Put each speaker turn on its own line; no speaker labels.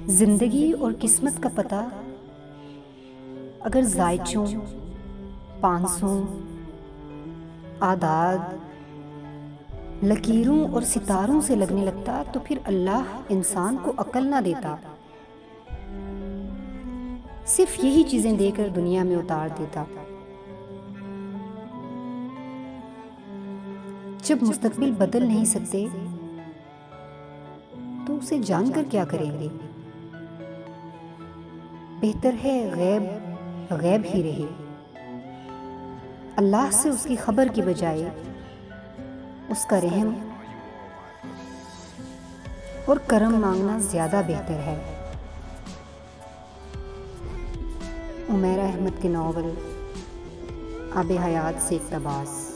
زندگی اور قسمت کا پتہ اگر ذائچوں، پانسوں، اعداد، لکیروں اور ستاروں سے لگنے لگتا تو پھر اللہ انسان کو عقل نہ دیتا، صرف یہی چیزیں دے کر دنیا میں اتار دیتا۔ جب مستقبل بدل نہیں سکتے تو اسے جان کر کیا کریں گے؟ بہتر ہے غیب غیب ہی رہے۔ اللہ سے اس کی خبر کی بجائے اس کا رحم اور کرم مانگنا زیادہ بہتر ہے۔ عمیرہ احمد کے ناول آب حیات سے اقتباس۔